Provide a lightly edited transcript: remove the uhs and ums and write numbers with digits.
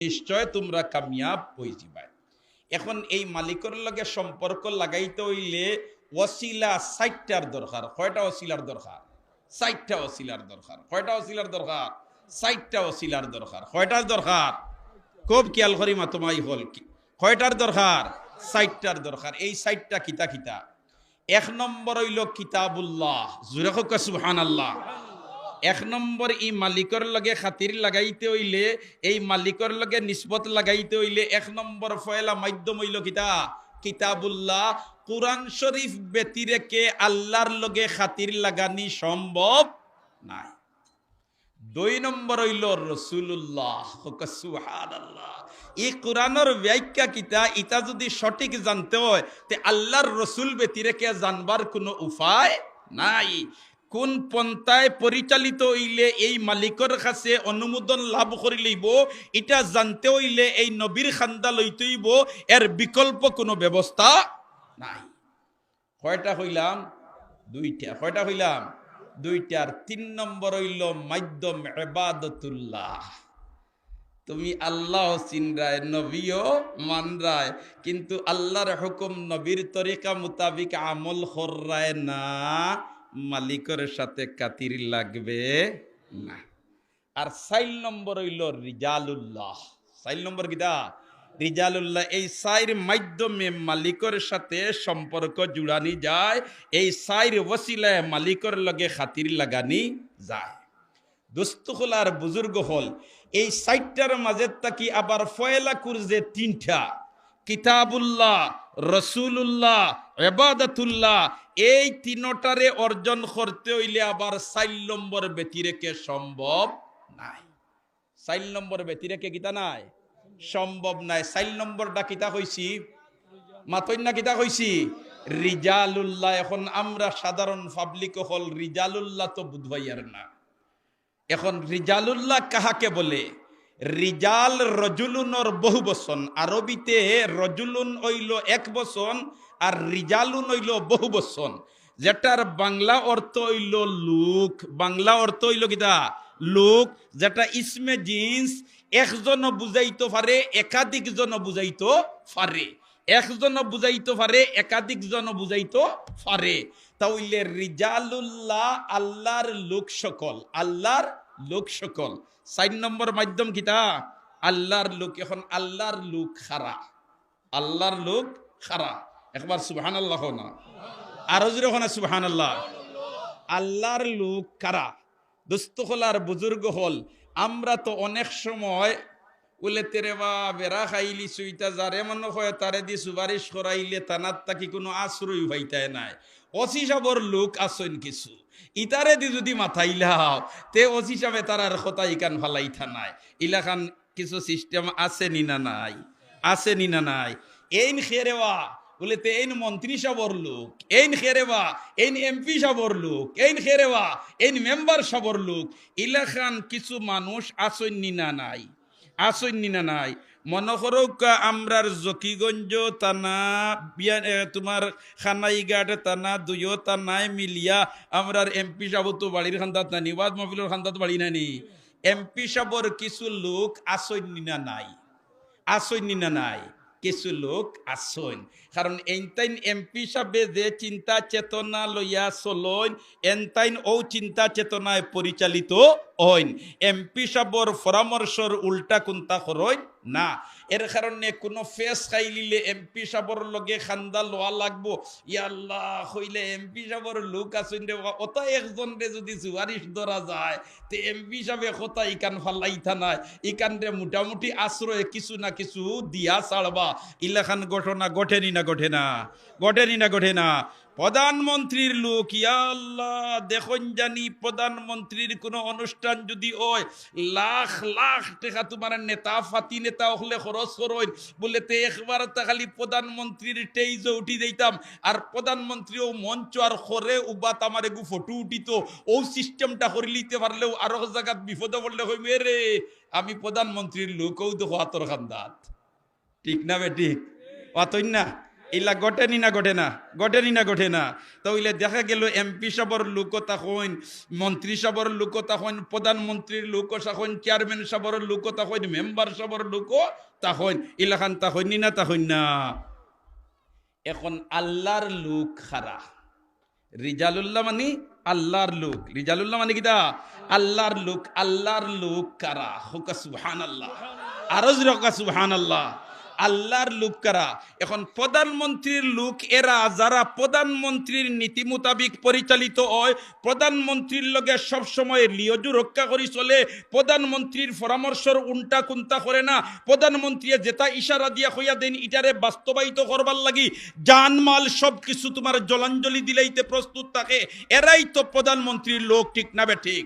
নিশ্চয় তোমরা কামিয়াব হয়ে যাবে। এখন এই মালিকের লগে সম্পর্ক লাগাইতে হইলে ওসিলা 60টার দরকার। কয়টা ওসিলার দরকার? 60টা ওসিলার দরকার। কয়টা ওসিলার দরকার? 60টা ওসিলার দরকার। কয়টার দরকার? খুব খেয়াল করি মা তোমাই হল কি কয়টার দরকার? 60টার দরকার। এই 60টা কিতা কিতা? এক নম্বর হইল কিতাবুল্লাহ, জোরে হোক সুবহানাল্লাহ। এক নম্বর এই মালিকর লগে খাতির লাগাইতে হইলে, এই মালিকর লগে নিসবত লাগাইতে হইলে এক নম্বর ফয়লা মাধ্যম হইল কিতা? কিতাবুল্লাহ। কুরআন শরীফ ব্যতিরেকে আল্লাহর লগে খাতির লাগানি সম্ভব নাই। দুই নম্বর হইল রসুল্লাহ, সুবহানাল্লাহ। এই কোরআনের ব্যাখ্যা কিতা ইটা যদি সঠিক জানতে হয় তে আল্লাহর রসুল ব্যতিরেকে জানবার কোনো উপায় নাই। কোন পন্থায় পরিচালিত হইলে এই মালিকের কাছে অনুমোদন লাভ করি লইব এটা জানতে হইলে এই নবীর খান্দা লইতে হইব, এর বিকল্প কোনো ব্যবস্থা নাই। কয়টা হইলাম? দুইটা। কয়টা হইলাম? দুইটার। তিন নম্বর হইল মাধ্যম ইবাদতুল্লাহ। তুমি আল্লাহ চিনরায়, নবীও মানরায়, কিন্তু আল্লাহর হুকুম নবীর তরিকা মোতাবিক আমল কররায় না, মালিকের সাথে কাতির লাগবে না। আর 4 নম্বর হইল রিজালুল্লাহ। 4 নম্বর কিটা? রিজালুল্লাহ। এই 4 মাধ্যমে মালিকের সাথে সম্পর্ক জুড়ানি যায়, এই 4 ওসিলায় মালিকের লগে খাতির লাগানি যায়। দোস্তখলার বুজুর্গ হল এই 4টার মাঝে তাকি আবার ফয়লা কুরজে 3টা, কিতাবুল্লাহ, রসুলুল্লাহ, ইবাদতুল্লাহ। এই 3টারে অর্জন করতে হইলে আবার 4 নম্বর ব্যতিরেকে সম্ভব নাই। 4 নম্বর ব্যতিরেকে কিতা নাই? সম্ভব নাই। 4 নম্বরটা কিতা কইছি? মাতইন্না কিতা কইছি? রিজালুল্লাহ। এখন আমরা সাধারণ পাবলিক হল রিজালুল্লাহ তো বুঝবাইয়ার না। এখন রিজালুল্লাহ কাহাকে বলে? রিজাল রজুলুনর বহু বচন। আরবিতে রজুলুন হইল এক বচন আর রিজালুন হইল বহু বচন, যেটার বাংলা অর্থ হইল লোক। বাংলা অর্থ হইল কিতা? লোক। যেটা ইসমে জিন্স, একজন বুঝাইতে পারে, একাধিক জন বুঝাইতে পারে। একজন বুঝাইতে পারে, একাধিক জন বুঝাইতে পারে। তাহলে রিজালুল্লাহ আল্লাহর লোক সকল, আল্লাহর লোক সকল। 4 নম্বর মাধ্যম কিতা? আল্লাহর লোক। এখন আল্লাহর লোক খারা, আল্লাহর লোক খারা। একবার সুবহানাল্লাহ না, আরো জোরে না সুবহানাল্লাহ। আল্লাহর লোক কারা? দোস্তখলার বুজুর্গ হল আমরা তো অনেক সময় বলে তেরে বা বেড়া খাইলি সুইতা যারে মনে হয় তারে দি সুপারিশ করাইলে তানার তাকি কোনো আশ্রয় হইতায় নাই। অসি সাবর লোক আসইন কিছু ইতারে দি যদি মাথাইলাও তে অসি সাবে তার আর কথা ইকান ফালাইথা নাই। ইলাখান কিছু সিস্টেম আছে নি না নাই? আছে নি না নাই? এইন খেরেওয়া বলে তে এইন মন্ত্রী সাবর লোক, এইন খেরেওয়া এইন এমপি সাবর লোক, এইন খেরেওয়া এইন মেম্বার সাবর লোক। ইলাখান কিছু মানুষ আসইন নি না নাই? আসইন না নাই? মনে করো আমরার জকিগঞ্জ থানা, তোমার খানাইঘাট থানা, দুইও থানায় মিলিয়া আমরার এমপি সাহেব তো বাড়ির খান্দাত নানি, ওয়াজ মাহফিলের খান্দাত বাড়ি নানি। এমপি সাহেবর কিছু লোক আসইন না নাই? আসইন না নাই? কিছু লোক আসইন। কারণ এনতাইন এমপি সাহেবে যে চিন্তা চেতনা লইয়া চলইন, এনতাইন ও চিন্তা চেতনায় পরিচালিত হইন। এমপি সাহেবর পরামর্শর উল্টা কোনটা করইন না। এর কারণে কোনো ফেস খাইলিলে এমপি সাহেবর লগে খান্দা লোয়া লাগবো। ইয়া আল্লাহ হইলে এমপি সাহেবর লোক আসইন রে, অত একজন রে যদি সুপারিশ ধরা যায় তে এমপি সাহেবে কথা ইকান ফালাইতা নাই, ইকান রে মোটামুটি আশ্রয় কিছু না কিছু দিয়া ছাড়বা। ইলাখান ঘটনা ঘটেনি না ঘটে না? ঘটেনি না ঘটে না? প্রধানমন্ত্রীর লোক, ইয়া আল্লাহ দেখুন জানি প্রধানমন্ত্রীর কোনো অনুষ্ঠান যদি হয় লাখ লাখ টাকা তোমার নেতা ফাতি নেতা হলে খরচ করইন বলে তে একবার তা খালি প্রধানমন্ত্রীর টেইজ উঠি দিতাম আর প্রধানমন্ত্রীও মঞ্চ আর খরে উবাত আমার এগু ফটো উঠিত। ও সিস্টেমটা করে লিতে পারলেও আরো জায়গাত বিপদে পড়লে হইবে রে আমি প্রধানমন্ত্রীর লোকও দেখো হাতর খান্দাত। ঠিক না বে ঠিক? অতই না? ইলা ঘটেনি না ঘটে না, ঘটেনি না ঘটে না। তাহলে দেখা গেল এমপি সাবর লোক তখন, মন্ত্রী সাবর লোক তখন, প্রধানমন্ত্রীর লোক তখন, চেয়ারম্যান সাবর লোক তখন, মেম্বার সাবর লোক তখন, ইলাখান তখন না তখন না। এখন আল্লাহর লোক খারা, রিজালুল্লাহ মানে আল্লাহর লোক, রিজালুল্লাহ মানে কিটা আল্লাহর লোক। আল্লাহর লোক কারা? হুকা সুবহানাল্লাহ, আরজ রকা সুবহানাল্লাহ। আল্লাহর লোক কারা? এখন প্রধানমন্ত্রীর লোক এরা যারা প্রধানমন্ত্রীর নীতি মোতাবিক পরিচালিত হয়, প্রধানমন্ত্রীর লগে সব সময় লিয়জু রক্ষা করি চলে, প্রধানমন্ত্রীর পরামর্শর উল্টা কুন্তা করে না, প্রধানমন্ত্রী যেটা ইশারা দিয়া হইয়া দেন ইটারে বাস্তবায়িত করবার লাগি জানমাল সব কিছু তোমার জলাঞ্জলি দিলেইতে প্রস্তুত থাকে। এরাই তো প্রধানমন্ত্রীর লোক, ঠিক না বে ঠিক?